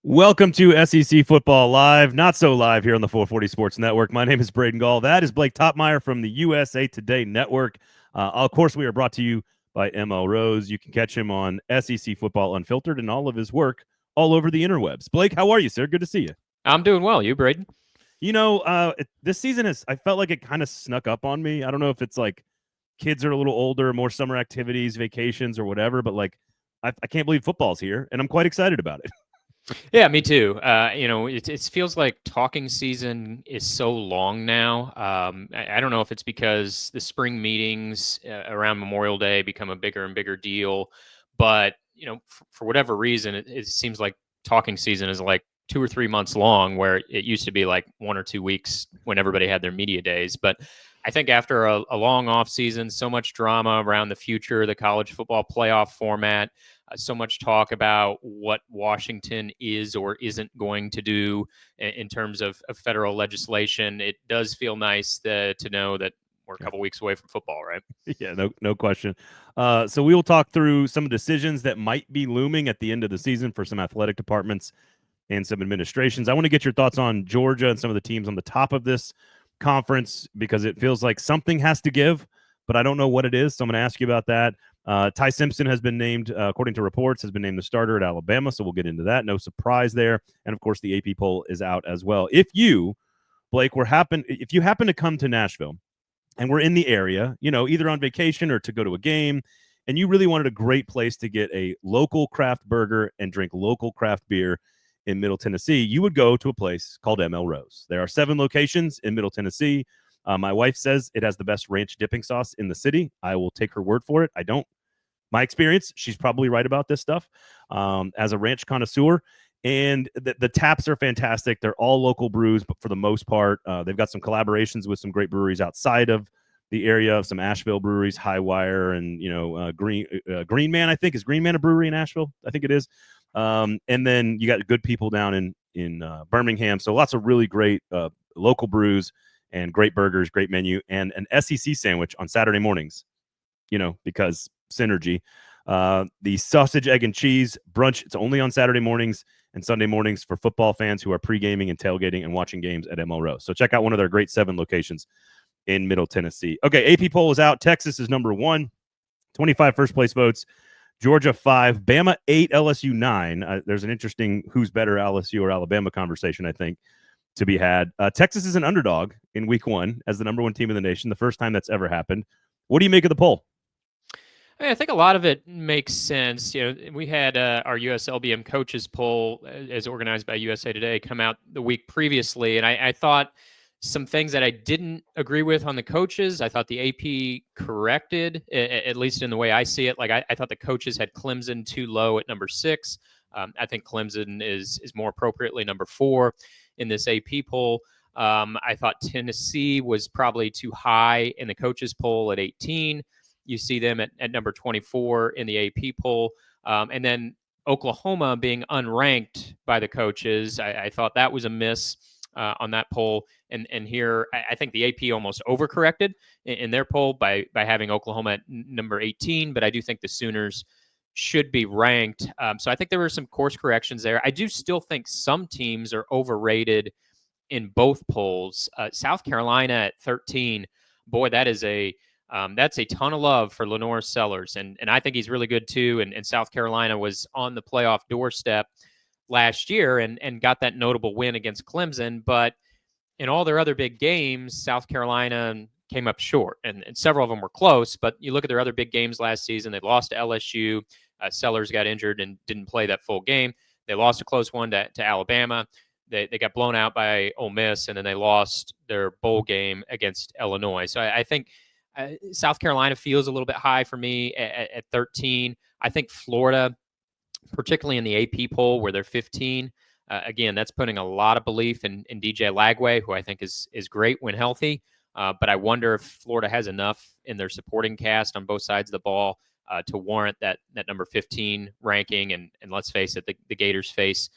Welcome to SEC Football Live, not so live here on the 440 Sports Network. My name is Braden Gall. That is Blake Topmeyer from the USA Today Network. Of course, we are brought to you by ML Rose. You can catch him on SEC Football Unfiltered and all of his work all over the interwebs. Blake, how are you, sir? Good to see you. I'm doing well. You, Braden? This season I felt like it kind of snuck up on me. I don't know if it's like kids are a little older, more summer activities, vacations, or whatever, but like I can't believe football's here, and I'm quite excited about it. Yeah, me too. It feels like talking season is so long now. I don't know if it's because the spring meetings around Memorial Day become a bigger and bigger deal, but for whatever reason, it seems like talking season is like 2 or 3 months long, where it used to be like 1 or 2 weeks when everybody had their media days. But I think after a long off season, so much drama around the future of the college football playoff format, so much talk about what Washington is or isn't going to do in terms of federal legislation. It does feel nice to know that we're a couple weeks away from football, right? Yeah, no question. So we will talk through some decisions that might be looming at the end of the season for some athletic departments and some administrations. I want to get your thoughts on Georgia and some of the teams on the top of this conference because it feels like something has to give, but I don't know what it is. So I'm going to ask you about that. Ty Simpson has been named, according to reports, has been named the starter at Alabama. So we'll get into that. No surprise there. And of course, the AP poll is out as well. If you, Blake, if you happen to come to Nashville and we're in the area, either on vacation or to go to a game, and you really wanted a great place to get a local craft burger and drink local craft beer in Middle Tennessee, you would go to a place called ML Rose. There are 7 locations in Middle Tennessee. My wife says it has the best ranch dipping sauce in the city. I will take her word for it. I don't. My experience, she's probably right about this stuff as a ranch connoisseur. And the taps are fantastic. They're all local brews, but for the most part, they've got some collaborations with some great breweries outside of the area, of some Asheville breweries, High Wire, and Green Man. I think is Green Man a brewery in Asheville? I think it is. And then you got good people down in Birmingham. So lots of really great local brews and great burgers, great menu, and an SEC sandwich on Saturday mornings. Because synergy. The sausage, egg, and cheese brunch. It's only on Saturday mornings and Sunday mornings for football fans who are pre-gaming and tailgating and watching games at ML Rose. So check out one of their great 7 locations in Middle Tennessee. Okay, AP poll is out. Texas is number 1, 25 first place votes. Georgia 5, Bama 8, LSU 9. There's an interesting who's better, LSU or Alabama conversation, I think, to be had. Texas is an underdog in week 1 as the number 1 team in the nation, the first time that's ever happened. What do you make of the poll? I think a lot of it makes sense. We had our USLBM coaches poll, as organized by USA Today, come out the week previously, and I thought some things that I didn't agree with on the coaches. I thought the AP corrected, at least in the way I see it. Like I thought the coaches had Clemson too low at number 6. I think Clemson is more appropriately number 4 in this AP poll. I thought Tennessee was probably too high in the coaches poll at 18. You see them at number 24 in the AP poll. And then Oklahoma being unranked by the coaches, I thought that was a miss on that poll. And here, I think the AP almost overcorrected in their poll by having Oklahoma at number 18. But I do think the Sooners should be ranked. So I think there were some course corrections there. I do still think some teams are overrated in both polls. South Carolina at 13, boy, that's a ton of love for Lenore Sellers, and I think he's really good too. And South Carolina was on the playoff doorstep last year and got that notable win against Clemson. But in all their other big games, South Carolina came up short, and several of them were close. But you look at their other big games last season; they lost to LSU. Sellers got injured and didn't play that full game. They lost a close one to Alabama. They got blown out by Ole Miss, and then they lost their bowl game against Illinois. So I think South Carolina feels a little bit high for me at 13. I think Florida, particularly in the AP poll where they're 15, again, that's putting a lot of belief in DJ Lagway, who I think is great when healthy. But I wonder if Florida has enough in their supporting cast on both sides of the ball to warrant that number 15 ranking. And let's face it, the Gators face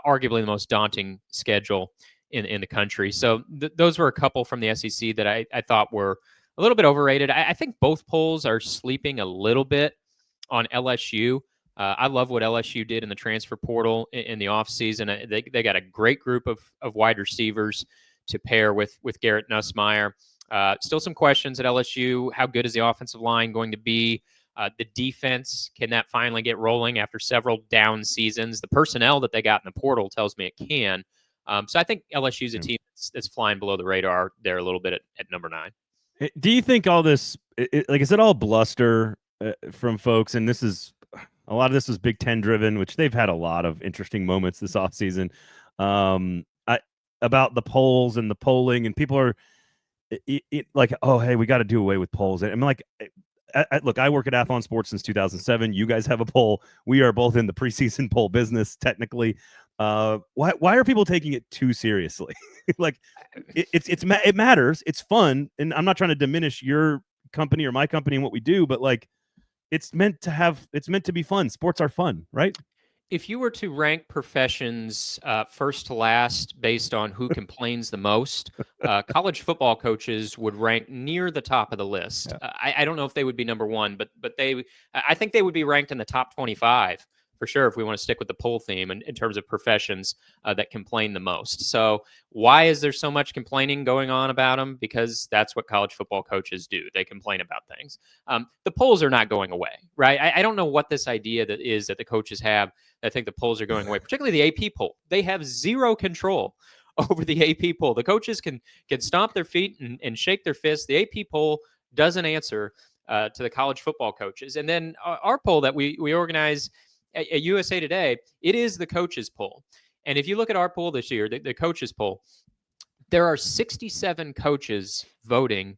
arguably the most daunting schedule in the country. So those were a couple from the SEC that I thought were a little bit overrated. I think both polls are sleeping a little bit on LSU. I love what LSU did in the transfer portal in the offseason. They got a great group of wide receivers to pair with Garrett Nussmeier. Still some questions at LSU. How good is the offensive line going to be? The defense, can that finally get rolling after several down seasons? The personnel that they got in the portal tells me it can. So I think LSU is a team that's flying below the radar there a little bit at number 9. Do you think all this, like, is it all bluster from folks? And a lot of this is Big Ten driven, which they've had a lot of interesting moments this offseason about the polls and the polling, and people are like, oh, hey, we got to do away with polls. I'm like, look, I work at Athlon Sports since 2007. You guys have a poll. We are both in the preseason poll business, technically. Why are people taking it too seriously? Like, it matters. It's fun, and I'm not trying to diminish your company or my company and what we do, but like, it's meant to be fun. Sports are fun, right? If you were to rank professions first to last based on who complains the most, college football coaches would rank near the top of the list. Yeah. I don't know if they would be number 1, but I think they would be ranked in the top 25 for sure if we want to stick with the poll theme in terms of professions that complain the most. So why is there so much complaining going on about them? Because that's what college football coaches do. They complain about things. The polls are not going away, right? I don't know what this idea that the coaches have. I think the polls are going away, particularly the AP poll. They have zero control over the AP poll. The coaches can stomp their feet and shake their fists. The AP poll doesn't answer to the college football coaches. And then our poll that we organize at USA Today, it is the coaches poll. And if you look at our poll this year, the coaches poll, there are 67 coaches voting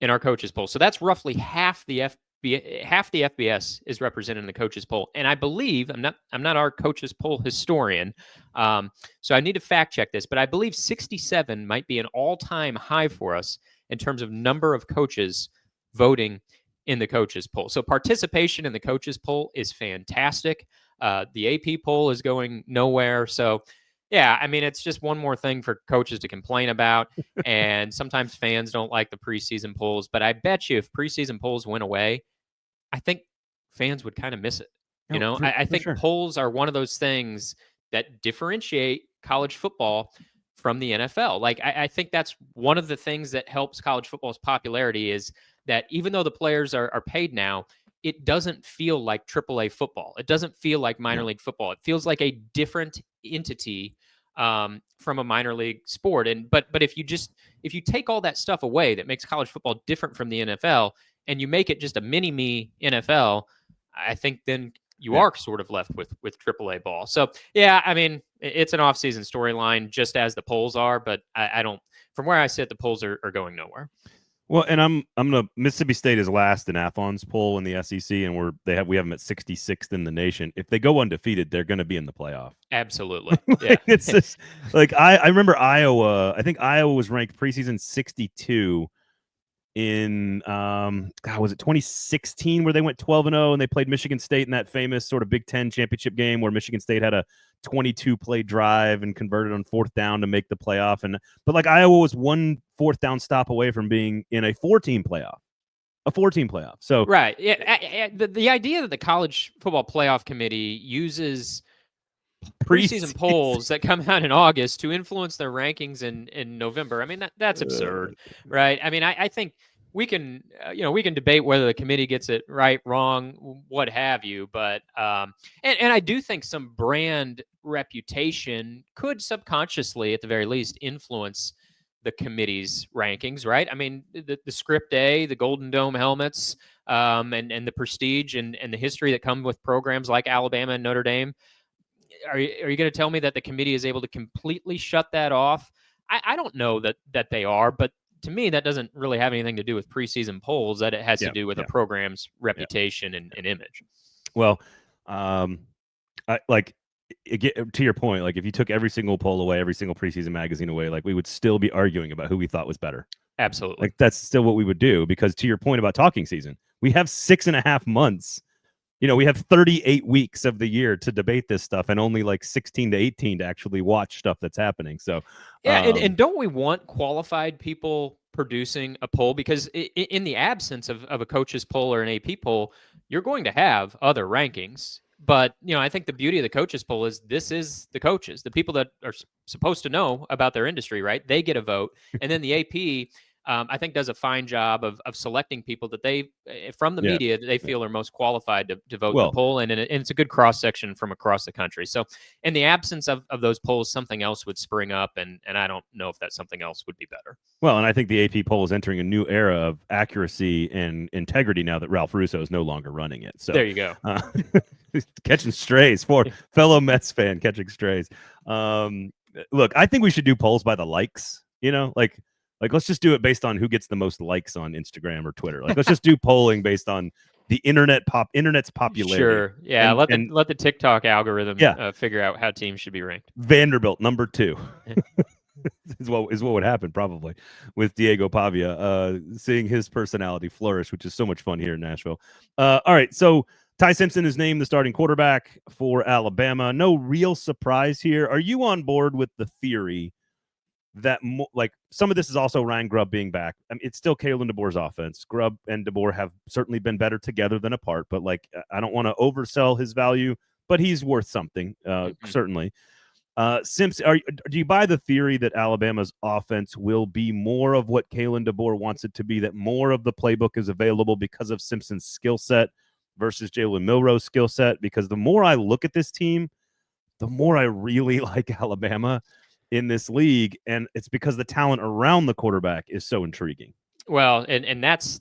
in our coaches poll. So that's roughly half the FBS is represented in the coaches poll. And I believe, I'm not our coaches poll historian, so I need to fact check this, but I believe 67 might be an all-time high for us in terms of number of coaches voting in the coaches poll. So participation in the coaches poll is fantastic. The AP poll is going nowhere. So yeah, I mean, it's just one more thing for coaches to complain about. And sometimes fans don't like the preseason polls, but I bet you if preseason polls went away, I think fans would kind of miss it. I think sure. polls are one of those things that differentiate college football from the NFL. Like, I think that's one of the things that helps college football's popularity is that even though the players are paid now, it doesn't feel like AAA football. It doesn't feel like minor league football. It feels like a different entity from a minor league sport. But if you take all that stuff away that makes college football different from the NFL, and you make it just a mini-me NFL, I think then you are sort of left with AAA ball. So, yeah, I mean, it's an off-season storyline just as the polls are, but I don't – from where I sit, the polls are going nowhere. Well, and I'm gonna Mississippi State is last in Athlon's poll in the SEC, and we have them at 66th in the nation. If they go undefeated, they're going to be in the playoff. Absolutely, yeah. It's just like I remember Iowa. I think Iowa was ranked preseason 62 in was it 2016 where they went 12-0 and they played Michigan State in that famous sort of Big Ten championship game where Michigan State had a 22 play drive and converted on 4th down to make the playoff. But like Iowa was 1 4th down stop away from being in a 14 playoff. So right, yeah. The idea that the college football playoff committee uses preseason polls that come out in August to influence their rankings in November. I mean, that's absurd, right? I mean, I think we can, we can debate whether the committee gets it right, wrong, what have you. But and I do think some brand reputation could subconsciously, at the very least, influence the committee's rankings, right? I mean, the script A, the Golden Dome helmets, and the prestige and the history that come with programs like Alabama and Notre Dame. Are you going to tell me that the committee is able to completely shut that off? I don't know that they are, but to me, that doesn't really have anything to do with preseason polls. That it has to do with a program's reputation and image. Well, to your point, like if you took every single poll away, every single preseason magazine away, like we would still be arguing about who we thought was better. Absolutely. Like that's still what we would do because to your point about talking season, we have 6.5 months. We have 38 weeks of the year to debate this stuff and only like 16 to 18 to actually watch stuff that's happening. So, yeah. And don't we want qualified people producing a poll? Because in the absence of a coach's poll or an AP poll, you're going to have other rankings But, I think the beauty of the coaches poll is this is the coaches, the people that are supposed to know about their industry, right? They get a vote. And then the AP, I think, does a fine job of selecting people that they, from the media, that they feel are most qualified to vote in the poll. And it's a good cross section from across the country. So in the absence of those polls, something else would spring up. And I don't know if that something else would be better. Well, and I think the AP poll is entering a new era of accuracy and integrity now that Ralph Russo is no longer running it. So there you go. Catching strays for fellow Mets fan catching strays. Look, I think we should do polls by the likes, like let's just do it based on who gets the most likes on Instagram or Twitter. Like let's just do polling based on the internet's popularity. Sure. Yeah. Let the TikTok algorithm figure out how teams should be ranked. Vanderbilt, number 2. is what would happen probably with Diego Pavia, seeing his personality flourish, which is so much fun here in Nashville. All right, so Ty Simpson is named the starting quarterback for Alabama. No real surprise here. Are you on board with the theory that some of this is also Ryan Grubb being back? I mean, it's still Kalen DeBoer's offense. Grubb and DeBoer have certainly been better together than apart, but I don't want to oversell his value, but he's worth something, certainly. Simpson, do you buy the theory that Alabama's offense will be more of what Kalen DeBoer wants it to be, that more of the playbook is available because of Simpson's skill set versus Jalen Milroe's skill set? Because the more I look at this team, the more I really like Alabama in this league, and it's because the talent around the quarterback is so intriguing. Well, and that's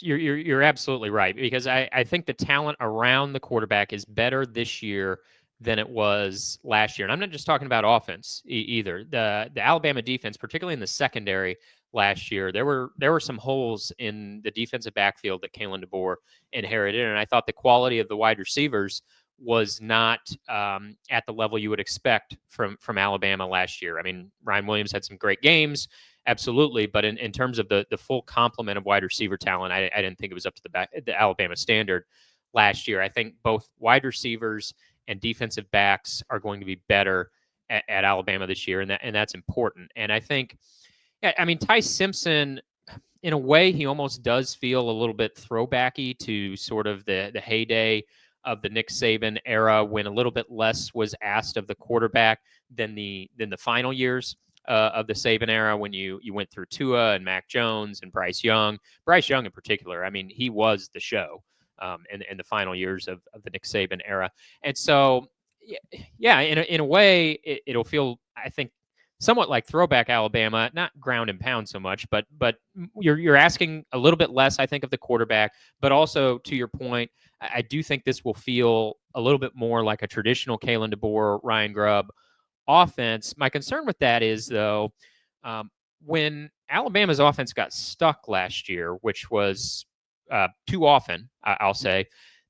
you're absolutely right, because I think the talent around the quarterback is better this year than it was last year. And I'm not just talking about offense either. The Alabama defense, particularly in the secondary last year, there were some holes in the defensive backfield that Kalen DeBoer inherited. And I thought the quality of the wide receivers was not at the level you would expect from Alabama last year. I mean, Ryan Williams had some great games, absolutely. But in terms of the full complement of wide receiver talent, I didn't think it was up to the Alabama standard last year. I think both wide receivers and defensive backs are going to be better at Alabama this year, and that's important. And I think, Ty Simpson, in a way, he almost does feel a little bit throwbacky to sort of the heyday of the Nick Saban era, when a little bit less was asked of the quarterback than the final years of the Saban era, when you went through Tua and Mac Jones and Bryce Young. Bryce Young in particular, I mean, he was the show in the final years of the Nick Saban era. And so, in a way, it'll feel, I think, somewhat like throwback Alabama, not ground and pound so much, but you're asking a little bit less, I think, of the quarterback. But also, to your point, I do think this will feel a little bit more like a traditional Kalen DeBoer, Ryan Grubb offense. My concern with that is, though, when Alabama's offense got stuck last year, which was too often, I'll say,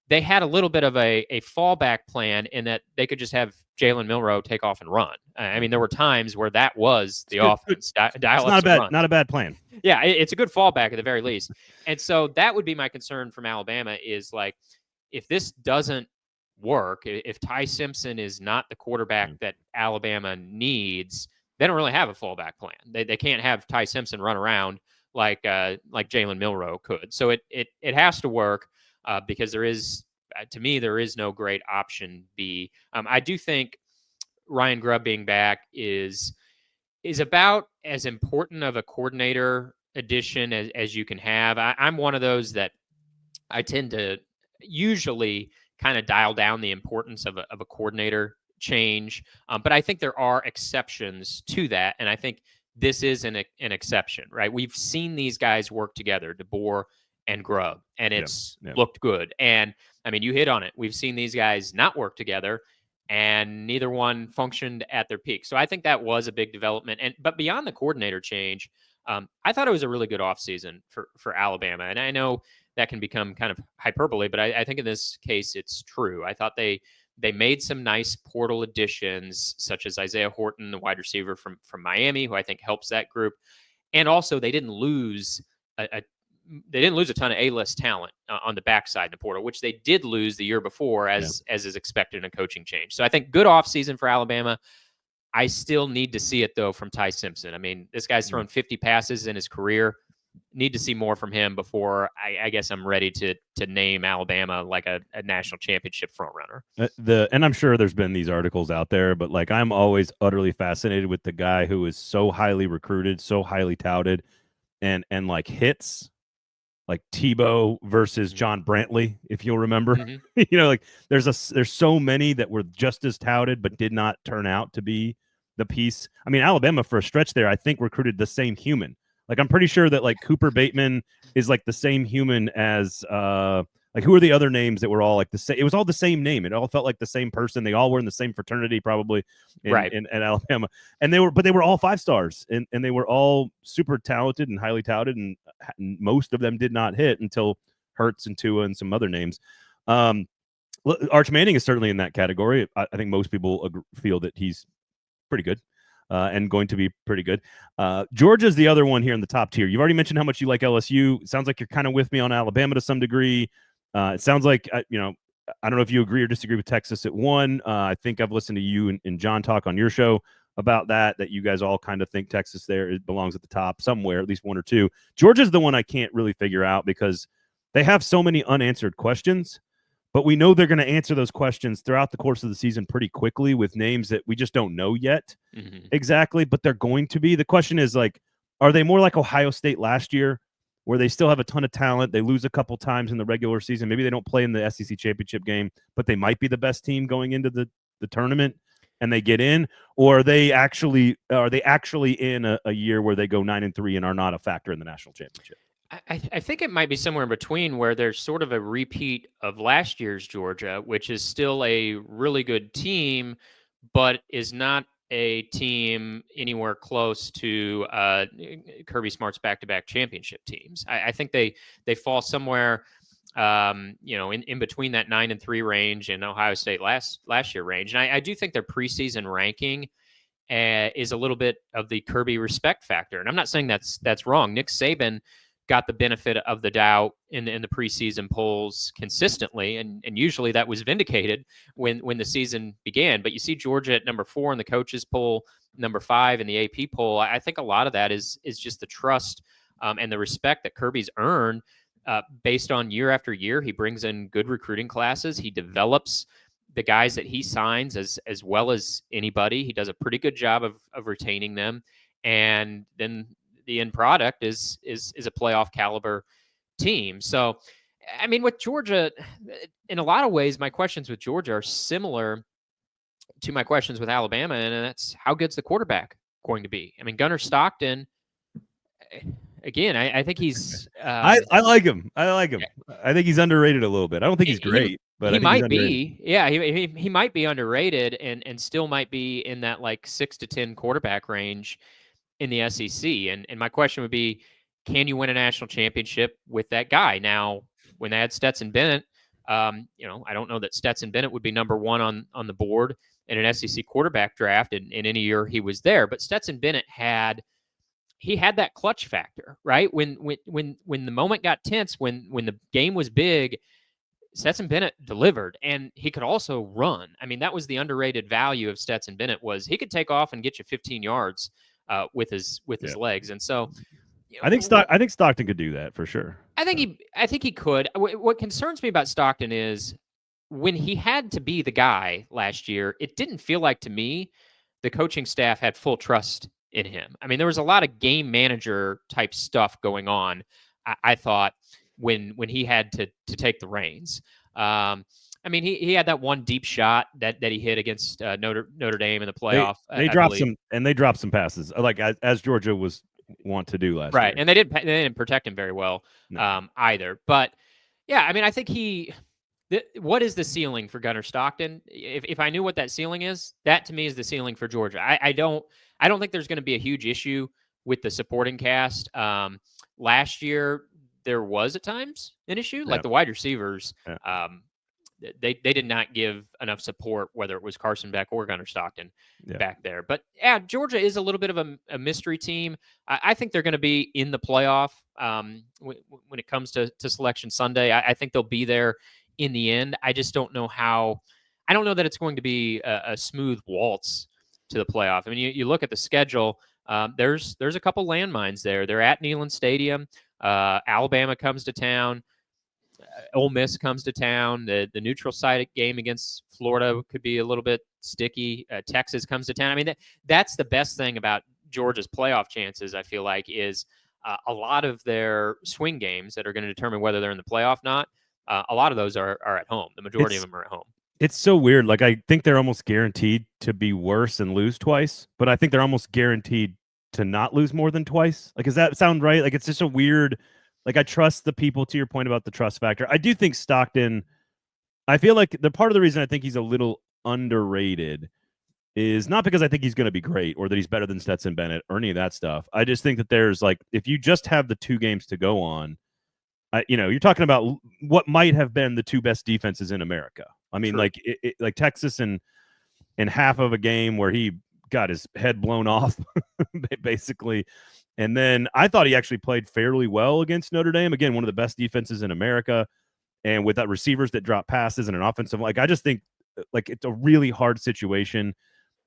they had a little bit of a fallback plan in that they could just have Jalen Milroe take off and run. I mean, there were times where that was the offense. It's not a bad plan. Yeah, it's a good fallback at the very least. And so that would be my concern from Alabama, is like, if this doesn't work, if Ty Simpson is not the quarterback that Alabama needs, they don't really have a fallback plan. They can't have Ty Simpson run around like Jalen Milroe could. So it has to work, because there is no great option B. I do think Ryan Grubb being back is about as important of a coordinator addition as you can have. I'm one of those that I tend to usually kind of dial down the importance of a coordinator change. But I think there are exceptions to that. And I think this is an exception, right? We've seen these guys work together, DeBoer and Grubb, and it's looked good. And I mean, you hit on it. We've seen these guys not work together, and neither one functioned at their peak. So I think that was a big development. But beyond the coordinator change, I thought it was a really good offseason for Alabama. And I know that can become kind of hyperbole, but I think in this case it's true. I thought they made some nice portal additions, such as Isaiah Horton, the wide receiver from Miami, who I think helps that group. And also, they didn't lose a ton of A-list talent on the backside in the portal, which they did lose the year before, as is expected in a coaching change. So I think good offseason for Alabama. I still need to see it, though, from Ty Simpson. I mean, this guy's thrown 50 passes in his career. need to see more from him before I guess I'm ready to name Alabama like a national championship frontrunner. And I'm sure there's been these articles out there, but like I'm always utterly fascinated with the guy who is so highly recruited, so highly touted, and like hits like Tebow versus John Brantley, if you'll remember. Like there's so many that were just as touted but did not turn out to be the piece. I mean, Alabama for a stretch there, I think recruited the same human. Like I'm pretty sure that like Cooper Bateman is like the same human as like who are the other names that were all like the same? It was all the same name. It all felt like the same person. They all were in the same fraternity, probably in Alabama. And they were all 5 stars, and they were all super talented and highly touted, and most of them did not hit until Hurts and Tua and some other names. Arch Manning is certainly in that category. I think most people feel that he's pretty good. And going to be pretty good. Georgia's the other one here in the top tier. You've already mentioned how much you like LSU. It sounds like you're kind of with me on Alabama to some degree. It sounds like, I don't know if you agree or disagree with Texas at 1. I think I've listened to you and John talk on your show about that you guys all kind of think Texas there it belongs at the top somewhere, at least 1 or 2. Georgia's the one I can't really figure out because they have so many unanswered questions. But we know they're going to answer those questions throughout the course of the season pretty quickly with names that we just don't know yet exactly, but they're going to be. The question is, like, are they more like Ohio State last year where they still have a ton of talent? They lose a couple times in the regular season. Maybe they don't play in the SEC championship game, but they might be the best team going into the tournament and they get in? Or are they actually in a year where they go 9-3 and are not a factor in the national championship? I think it might be somewhere in between where there's sort of a repeat of last year's Georgia, which is still a really good team, but is not a team anywhere close to Kirby Smart's back-to-back championship teams. I think they fall somewhere, in between that 9-3 range and Ohio State last year range. And I do think their preseason ranking is a little bit of the Kirby respect factor. And I'm not saying that's wrong. Nick Saban got the benefit of the doubt in the preseason polls consistently, and usually that was vindicated when the season began. But you see Georgia at number 4 in the coaches poll, number 5 in the AP poll. I think a lot of that is just the trust and the respect that Kirby's earned based on year after year. He brings in good recruiting classes. He develops the guys that he signs as well as anybody. He does a pretty good job of retaining them, and then the end product is a playoff caliber team. So, I mean, with Georgia, in a lot of ways, my questions with Georgia are similar to my questions with Alabama, and that's how good's the quarterback going to be? I mean, Gunner Stockton, again, I think he's. I like him. I think he's underrated a little bit. I don't think he's great, but he I think might he's underrated. be. Yeah, he might be underrated, and still might be in that like 6 to 10 quarterback range in the SEC. And my question would be, can you win a national championship with that guy? Now, when they had Stetson Bennett, I don't know that Stetson Bennett would be number 1 on the board in an SEC quarterback draft in any year he was there. But Stetson Bennett had that clutch factor, right? When the moment got tense, when the game was big, Stetson Bennett delivered, and he could also run. I mean, that was the underrated value of Stetson Bennett, was he could take off and get you 15 yards with his legs. And so, I think Stockton could do that for sure. I think he could. What concerns me about Stockton is when he had to be the guy last year, it didn't feel like to me the coaching staff had full trust in him. I mean, there was a lot of game manager type stuff going on, I thought, when he had to take the reins. I mean, he had that one deep shot that he hit against Notre Dame in the playoff. They dropped some passes, like as Georgia was want to do last year. Right, and they didn't protect him very well either. But yeah, I mean, I think what is the ceiling for Gunner Stockton? If I knew what that ceiling is, that to me is the ceiling for Georgia. I don't think there's going to be a huge issue with the supporting cast. Last year there was at times an issue, like the wide receivers. They did not give enough support, whether it was Carson Beck or Gunner Stockton back there. But yeah, Georgia is a little bit of a mystery team. I think they're going to be in the playoff when it comes to Selection Sunday. I think they'll be there in the end. I just don't know how. I don't know that it's going to be a smooth waltz to the playoff. I mean, you look at the schedule. There's a couple landmines there. They're at Neyland Stadium. Alabama comes to town. Ole Miss comes to town. The neutral site game against Florida could be a little bit sticky. Texas comes to town. I mean, that's the best thing about Georgia's playoff chances, I feel like, is a lot of their swing games that are going to determine whether they're in the playoff or not. A lot of those are at home. The majority of them are at home. It's so weird. Like, I think they're almost guaranteed to be worse and lose twice, but I think they're almost guaranteed to not lose more than twice. Like, does that sound right? Like, it's just a weird, like, I trust the people, to your point about the trust factor. I do think Stockton, I feel like the part of the reason I think he's a little underrated is not because I think he's going to be great or that he's better than Stetson Bennett or any of that stuff. I just think that there's, like, if you just have the 2 games to go on, you're talking about what might have been the 2 best defenses in America. I mean, True. like Texas in half of a game where he got his head blown off, basically. And then I thought he actually played fairly well against Notre Dame. Again, one of the best defenses in America. And with that receivers that drop passes and an offensive, like, I just think, like, it's a really hard situation.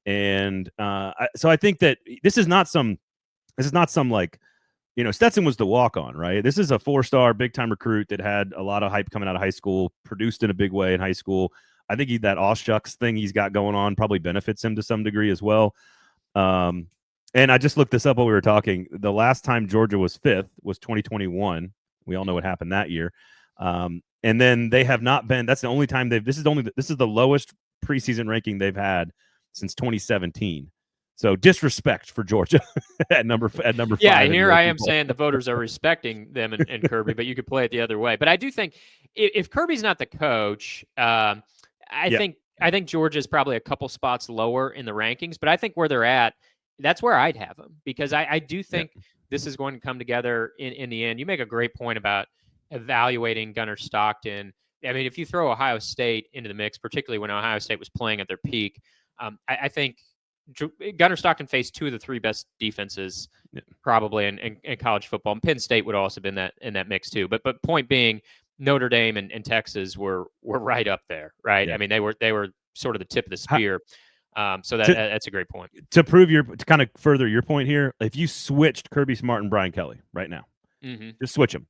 And so I think that this is not some like, Stetson was the walk-on, right? This is a 4-star big-time recruit that had a lot of hype coming out of high school, produced in a big way in high school. I think that aw shucks thing he's got going on probably benefits him to some degree as well. And I just looked this up while we were talking. The last time Georgia was 5th was 2021. We all know what happened that year. And then they have not been. That's the only time this is the lowest preseason ranking they've had since 2017. So disrespect for Georgia at number 5. Yeah, here I am saying the voters are respecting them and Kirby, but you could play it the other way. But I do think if Kirby's not the coach, I think Georgia's probably a couple spots lower in the rankings. But I think where they're at, that's where I'd have them, because I do think this is going to come together in the end. You make a great point about evaluating Gunner Stockton. I mean, if you throw Ohio State into the mix, particularly when Ohio State was playing at their peak, I think Gunner Stockton faced 2 of the 3 best defenses probably in college football. And Penn State would also have been in that mix too. But point being, Notre Dame and Texas were right up there, right? Yeah. I mean, they were sort of the tip of the spear. So that's a great point. To kind of further your point here, if you switched Kirby Smart and Brian Kelly right now, just switch them,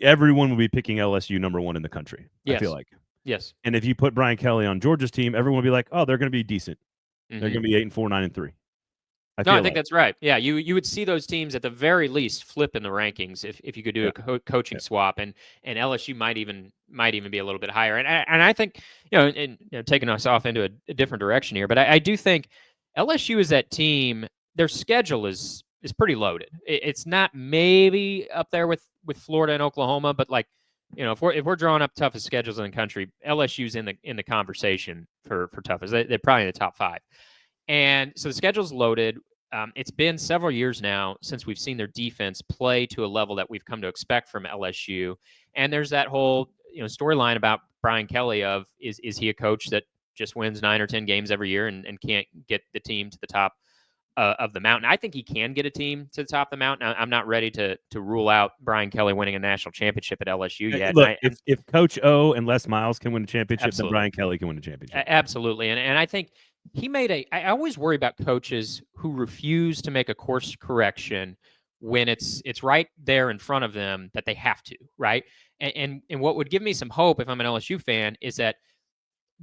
everyone would be picking LSU number 1 in the country. Yes. I feel like. Yes. And if you put Brian Kelly on Georgia's team, everyone would be like, oh, they're going to be decent. They're going to be 8-4, 9-3. I think that's right. Yeah, you would see those teams at the very least flip in the rankings if you could do a coaching swap, and LSU might even be a little bit higher. And I think taking us off into a different direction here, but I do think LSU is that team. Their schedule is pretty loaded. It's not maybe up there with Florida and Oklahoma, but like, if we're drawing up toughest schedules in the country, LSU's in the conversation for toughest. They're probably in the top 5. And so the schedule's loaded. It's been several years now since we've seen their defense play to a level that we've come to expect from LSU. And there's that whole storyline about Brian Kelly of is he a coach that just wins 9 or 10 games every year and can't get the team to the top of the mountain? I think he can get a team to the top of the mountain. I'm not ready to rule out Brian Kelly winning a national championship at LSU yet. Look, if Coach O and Les Miles can win a championship, absolutely. Then Brian Kelly can win a championship. Absolutely. And I think he made I always worry about coaches who refuse to make a course correction when it's right there in front of them that they have to, right? And what would give me some hope if I'm an LSU fan is that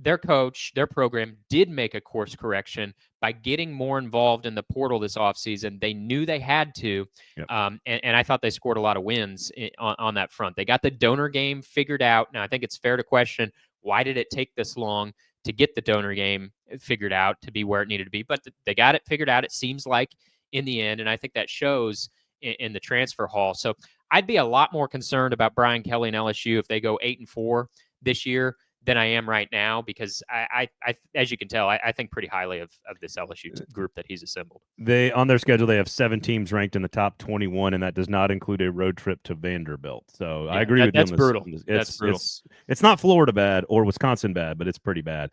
their coach, their program did make a course correction by getting more involved in the portal this offseason. They knew they had to, and I thought they scored a lot of wins on that front. They got the donor game figured out. Now, I think it's fair to question, why did it take this long to get the donor game figured out to be where it needed to be? But they got it figured out, it seems like, in the end, and I think that shows in the transfer hall. So I'd be a lot more concerned about Brian Kelly and LSU if they go 8-4 this year than I am right now, because I as you can tell, I think pretty highly of this LSU group that he's assembled. They, on their schedule, they have 7 teams ranked in the top 21, and that does not include a road trip to Vanderbilt. So I agree with you. That's brutal. That's brutal. It's not Florida bad or Wisconsin bad, but it's pretty bad.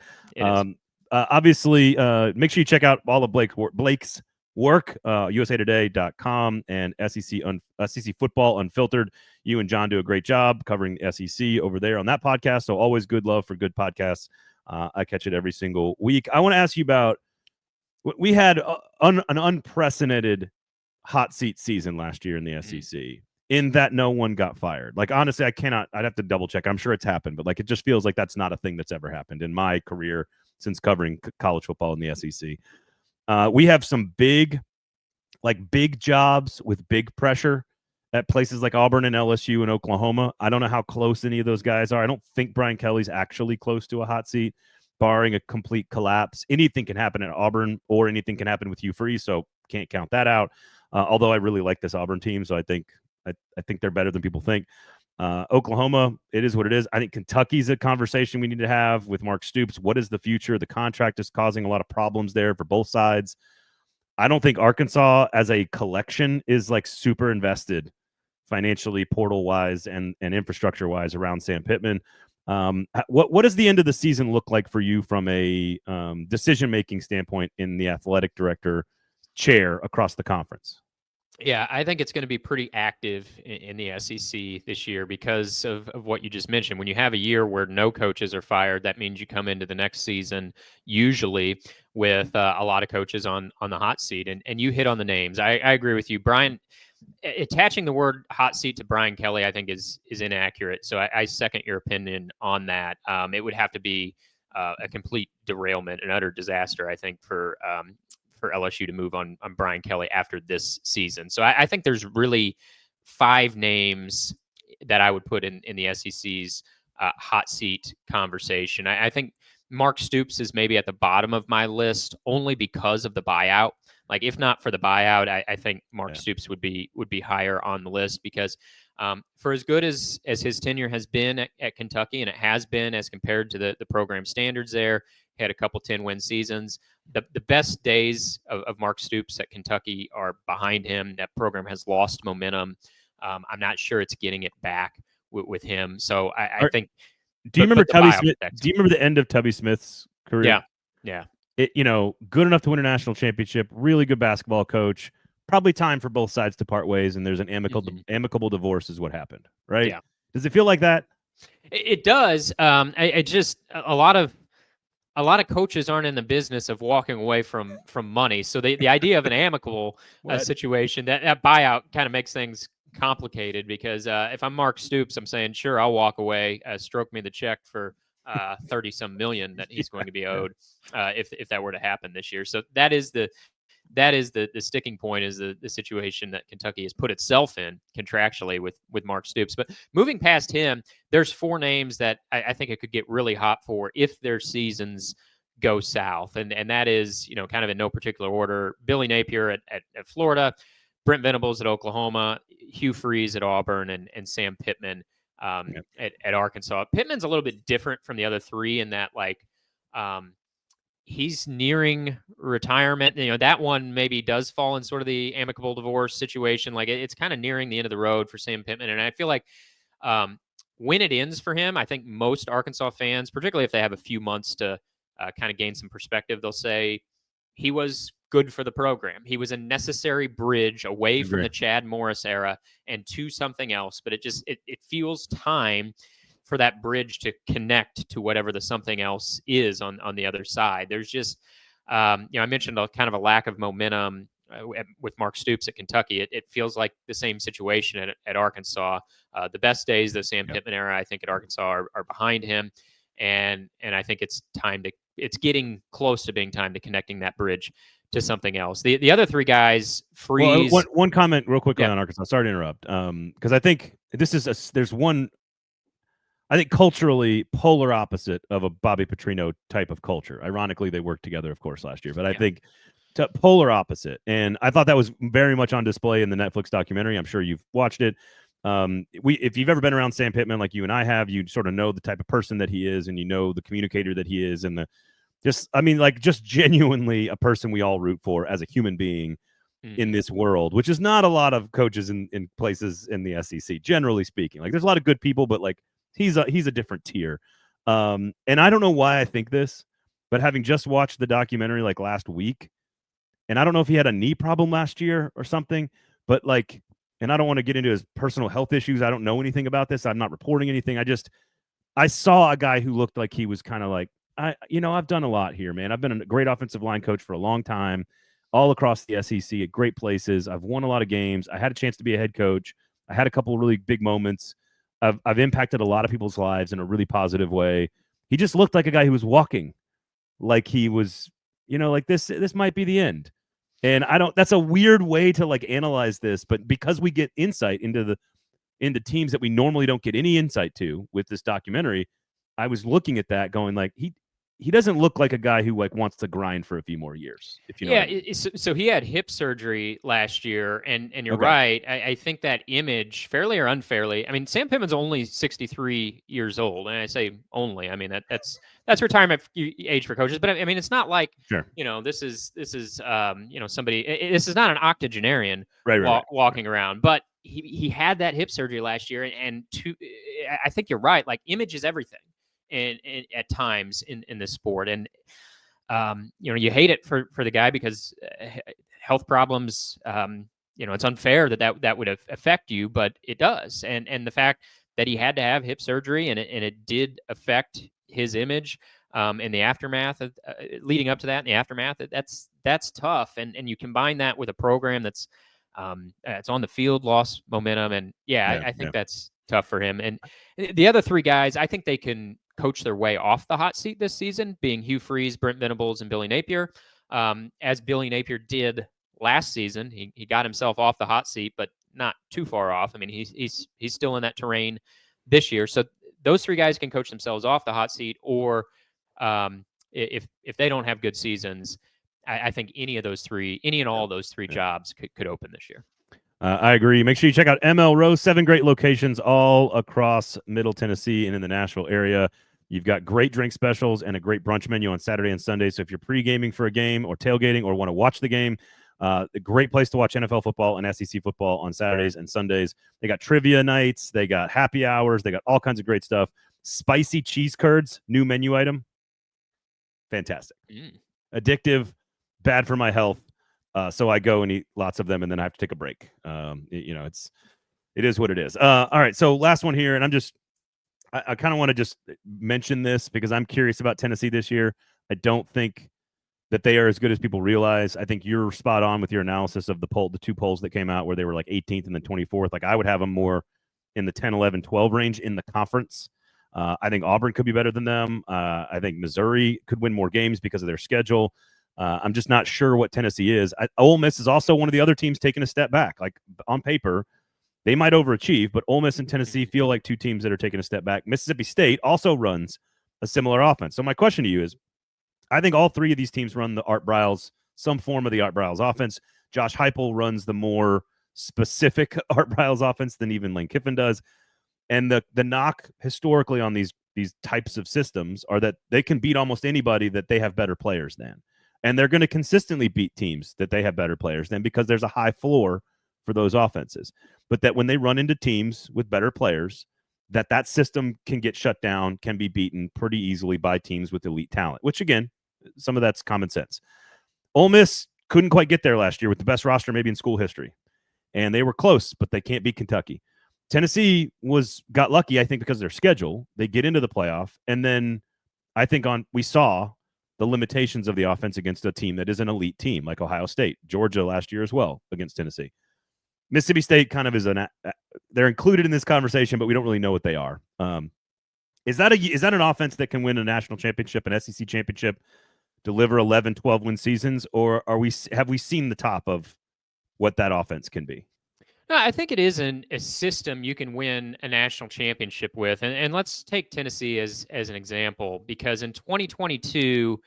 Obviously, make sure you check out all of Blake's work, usatoday.com and SEC Football Unfiltered. You and John do a great job covering the SEC over there on that podcast. So always good love for good podcasts. I catch it every single week. I want to ask you about, we had an unprecedented hot seat season last year in the SEC. in that no one got fired. Like, honestly, I'd have to double check. I'm sure it's happened, but like, it just feels like that's not a thing that's ever happened in my career since covering college football in the SEC. We have some big jobs with big pressure at places like Auburn and LSU and Oklahoma. I don't know how close any of those guys are. I don't think Brian Kelly's actually close to a hot seat, barring a complete collapse. Anything can happen at Auburn, or anything can happen with Hugh Freeze, so can't count that out. Although I really like this Auburn team, so I think they're better than people think. Oklahoma, it is what it is. I think Kentucky's a conversation we need to have with Mark Stoops. What is the future? The contract is causing a lot of problems there for both sides. I don't think Arkansas as a collection is like super invested financially, portal wise, and infrastructure wise around Sam Pittman. What does the end of the season look like for you from a decision making standpoint in the athletic director chair across the conference? Yeah, I think it's going to be pretty active in the SEC this year because of what you just mentioned. When you have a year where no coaches are fired, that means you come into the next season usually with a lot of coaches on the hot seat. And you hit on the names. I agree with you, Brian. Attaching the word hot seat to Brian Kelly, I think is inaccurate. So I second your opinion on that. It would have to be a complete derailment, an utter disaster, I think, for LSU to move on Brian Kelly after this season. So I think there's really 5 names that I would put in the SEC's hot seat conversation. I think Mark Stoops is maybe at the bottom of my list only because of the buyout. Like, if not for the buyout, I think Mark Stoops would be higher on the list because for as good as his tenure has been at Kentucky, and it has been as compared to the program standards there, he had a couple 10-win seasons. The best days of Mark Stoops at Kentucky are behind him. That program has lost momentum. I'm not sure it's getting it back with him. So I think. Do you remember Tubby Smith? Do you remember the end of Tubby Smith's career? Yeah. Good enough to win a national championship. Really good basketball coach. Probably time for both sides to part ways, and there's an amicable divorce is what happened, right? Yeah. Does it feel like that? It does. I just a lot of coaches aren't in the business of walking away from money. So the idea of an amicable situation, that buyout kind of makes things complicated because if I'm Mark Stoops, I'm saying, sure, I'll walk away, stroke me the check for 30 some million that he's going to be owed if that were to happen this year. So that is the sticking point, is the situation that Kentucky has put itself in contractually with Mark Stoops. But moving past him, there's 4 names that I think it could get really hot for if their seasons go south. And that is, kind of in no particular order: Billy Napier at Florida, Brent Venables at Oklahoma, Hugh Freeze at Auburn, and Sam Pittman at Arkansas. Pittman's a little bit different from the other 3 in that, he's nearing retirement. That one maybe does fall in sort of the amicable divorce situation. Like, it's kind of nearing the end of the road for Sam Pittman. And I feel like when it ends for him, I think most Arkansas fans, particularly if they have a few months to kind of gain some perspective, they'll say he was good for the program. He was a necessary bridge away from the Chad Morris era and to something else. But it feels time for that bridge to connect to whatever the something else is on the other side. There's just, I mentioned a kind of a lack of momentum with Mark Stoops at Kentucky. It feels like the same situation at Arkansas. The best days, the Sam Pittman era, I think at Arkansas are behind him. And I think it's getting close to being time to connecting that bridge to something else. The other 3 guys, Freeze. Well, one comment real quickly on Arkansas. Sorry to interrupt. Because I think there's one, I think, culturally polar opposite of a Bobby Petrino type of culture. Ironically, they worked together, of course, last year. But I think polar opposite. And I thought that was very much on display in the Netflix documentary. I'm sure you've watched it. If you've ever been around Sam Pittman like you and I have, you sort of know the type of person that he is, and the communicator that he is, and just genuinely a person we all root for as a human being in this world, which is not a lot of coaches in places in the SEC, generally speaking. Like, there's a lot of good people, but like, he's a different tier. And I don't know why I think this, but having just watched the documentary like last week, and I don't know if he had a knee problem last year or something, but like, and I don't want to get into his personal health issues. I don't know anything about this. I'm not reporting anything. I saw a guy who looked like he was kind of like, I've done a lot here, man. I've been a great offensive line coach for a long time, all across the SEC at great places. I've won a lot of games. I had a chance to be a head coach. I had a couple of really big moments. I've impacted a lot of people's lives in a really positive way. He just looked like a guy who was walking like he was, like this might be the end. And that's a weird way to like analyze this, but because we get insight into teams that we normally don't get any insight to with this documentary, I was looking at that going like he doesn't look like a guy who like wants to grind for a few more years, if you know what I mean. So he had hip surgery last year, and you're Okay. right. I think that image, fairly or unfairly, I mean, Sam Pittman's only 63 years old, and I say only. I mean that's retirement age for coaches, but I mean it's not like Sure. this is somebody. This is not an octogenarian Right. walking around, but he had that hip surgery last year, and I think you're right. Like image is everything. And at times in this sport, and you hate it for the guy because health problems. It's unfair that would affect you, but it does. And the fact that he had to have hip surgery and it did affect his image in the aftermath of leading up to that. In the aftermath, that's tough. And you combine that with a program that's it's on the field, lost momentum, and I think that's tough for him. And the other three guys, I think they can coach their way off the hot seat this season, being Hugh Freeze, Brent Venables, and Billy Napier. As Billy Napier did last season, he got himself off the hot seat, but not too far off. I mean, he's still in that terrain this year. So those three guys can coach themselves off the hot seat, or if they don't have good seasons, I think any and all those three jobs could open this year. I agree. Make sure you check out ML Row. 7 great locations all across Middle Tennessee and in the Nashville area. You've got great drink specials and a great brunch menu on Saturday and Sunday. So if you're pre-gaming for a game or tailgating or want to watch the game, a great place to watch NFL football and SEC football on Saturdays and Sundays. They got trivia nights. They got happy hours. They got all kinds of great stuff. Spicy cheese curds, new menu item. Fantastic. Addictive, bad for my health. So I go and eat lots of them, and then I have to take a break. It is what it is. All right, so last one here, and I kind of want to just mention this because I'm curious about Tennessee this year. I don't think that they are as good as people realize. I think you're spot on with your analysis of the 2 polls that came out where they were like 18th and then 24th. Like I would have them more in the 10, 11, 12 range in the conference. I think Auburn could be better than them. I think Missouri could win more games because of their schedule. I'm just not sure what Tennessee is. Ole Miss is also one of the other teams taking a step back. Like on paper, they might overachieve, but Ole Miss and Tennessee feel like 2 teams that are taking a step back. Mississippi State also runs a similar offense. So my question to you is, I think all 3 of these teams run the Art Briles, some form of the Art Briles offense. Josh Heupel runs the more specific Art Briles offense than even Lane Kiffin does. And the knock historically on these types of systems are that they can beat almost anybody that they have better players than. And they're going to consistently beat teams that they have better players than because there's a high floor for those offenses. But that when they run into teams with better players, that system can get shut down, can be beaten pretty easily by teams with elite talent, which, again, some of that's common sense. Ole Miss couldn't quite get there last year with the best roster maybe in school history. And they were close, but they can't beat Kentucky. Tennessee got lucky, I think, because of their schedule. They get into the playoff, and then I think we saw the limitations of the offense against a team that is an elite team like Ohio State, Georgia last year as well against Tennessee. Mississippi State kind of is they're included in this conversation, but we don't really know what they are. Is that an offense that can win a national championship, an SEC championship, deliver 11, 12 win seasons, or have we seen the top of what that offense can be? No, I think it is a system you can win a national championship with. And let's take Tennessee as an example, because in 2022,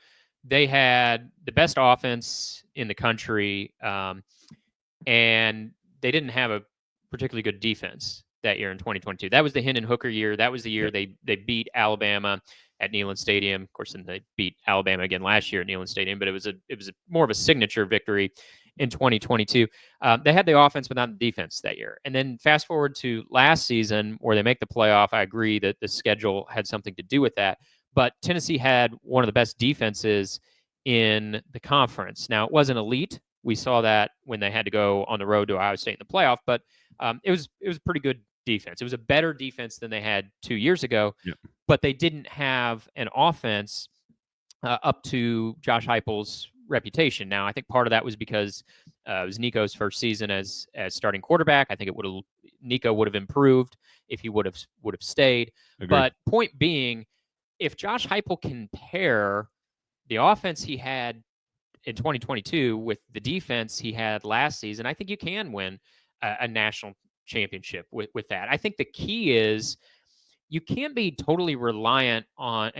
they had the best offense in the country, and they didn't have a particularly good defense that year in 2022. That was the Hendon Hooker year. That was the year they beat Alabama at Neyland Stadium. Of course, then they beat Alabama again last year at Neyland Stadium, but it was more of a signature victory in 2022. They had the offense but not the defense that year. And then fast forward to last season where they make the playoff. I agree that the schedule had something to do with that, but Tennessee had one of the best defenses in the conference. Now, it wasn't elite. We saw that when they had to go on the road to Ohio State in the playoff, but it was a pretty good defense. It was a better defense than they had 2 years ago, but they didn't have an offense up to Josh Heupel's reputation. Now, I think part of that was because It was Nico's first season as starting quarterback. I think Nico would have improved if he would have stayed. Agreed. But point being, if Josh Heupel can pair the offense he had in 2022 with the defense he had last season, I think you can win a national championship with that. I think the key is you can't be totally reliant on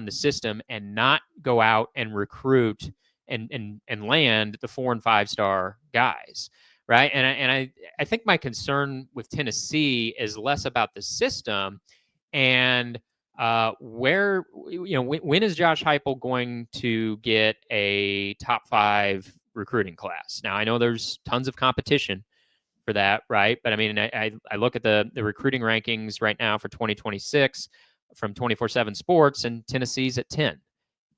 the system and not go out and recruit and land the 4 and 5 star guys, right? And I think my concern with Tennessee is less about the system and when is Josh Heupel going to get a top 5 recruiting class? Now I know there's tons of competition for that, right? But I mean, I look at the recruiting rankings right now for 2026 from 24/7 Sports, and Tennessee's at 10,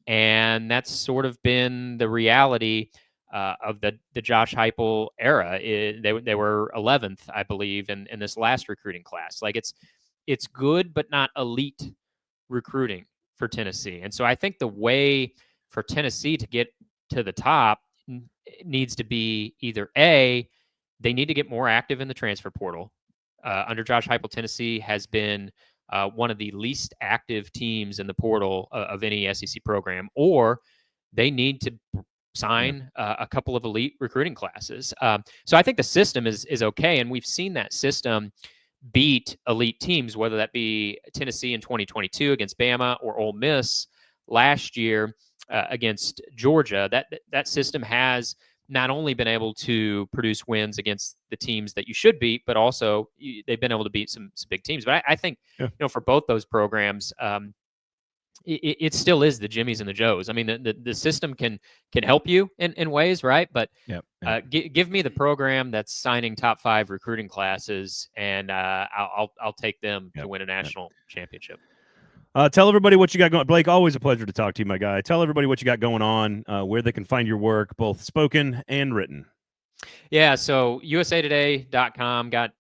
and that's sort of been the reality of the Josh Heupel era. They were 11th, I believe, in this last recruiting class. Like it's good, but not elite recruiting for Tennessee, and so I think the way for Tennessee to get to the top needs to be either they need to get more active in the transfer portal. Under Josh Heupel, Tennessee has been one of the least active teams in the portal of any SEC program, or they need to sign a couple of elite recruiting classes. So I think the system is okay, and we've seen that system beat elite teams, whether that be Tennessee in 2022 against Bama or Ole Miss last year against Georgia. That system has not only been able to produce wins against the teams that you should beat, but also they've been able to beat some big teams. But I think, for both those programs, it still is the Jimmies and the Joes. I mean, the system can help you in ways, right? But give me the program that's signing top 5 recruiting classes, and I'll take them to win a national championship. Tell everybody what you got going. Blake, always a pleasure to talk to you, my guy. Tell everybody what you got going on, where they can find your work, both spoken and written. Yeah, so usatoday.com got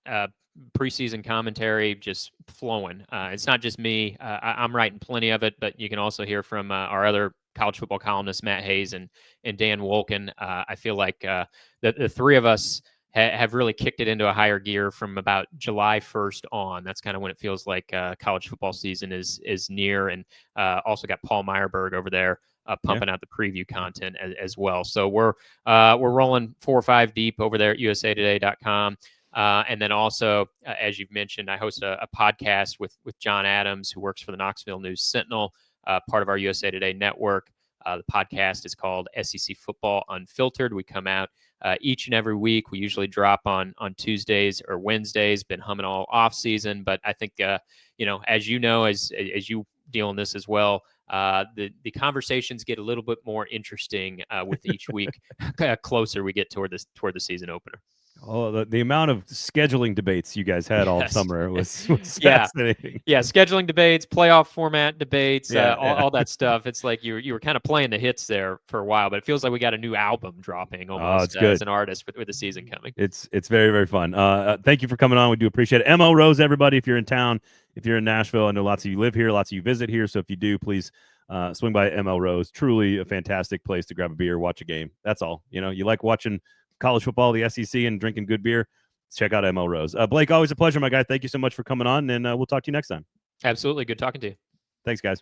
preseason commentary just flowing. It's not just me. I'm writing plenty of it, but you can also hear from our other college football columnists, Matt Hayes and Dan Wolken. I feel like the three of us have really kicked it into a higher gear from about July 1st on. That's kind of when it feels like college football season is near. And also got Paul Meyerberg over there pumping out the preview content as well. So we're rolling 4 or 5 deep over there at usatoday.com. And then also, as you've mentioned, I host a podcast with John Adams, who works for the Knoxville News Sentinel, part of our USA Today network. The podcast is called SEC Football Unfiltered. We come out each and every week. We usually drop on Tuesdays or Wednesdays. Been humming all off season, but I think as you deal in this as well, the conversations get a little bit more interesting with each week closer we get toward the season opener. Oh, the amount of scheduling debates you guys had all summer was fascinating. Yeah, scheduling debates, playoff format debates, all that stuff. It's like you were kind of playing the hits there for a while, but it feels like we got a new album dropping almost as an artist with the season coming. It's very, very fun. Thank you for coming on. We do appreciate it. ML Rose, everybody, if you're in town, if you're in Nashville, I know lots of you live here, lots of you visit here. So if you do, please swing by ML Rose. Truly a fantastic place to grab a beer, watch a game. That's all. You like watching college football, the SEC, and drinking good beer, check out ML Rose. Blake, always a pleasure, my guy. Thank you so much for coming on, and we'll talk to you next time. Absolutely. Good talking to you. Thanks, guys.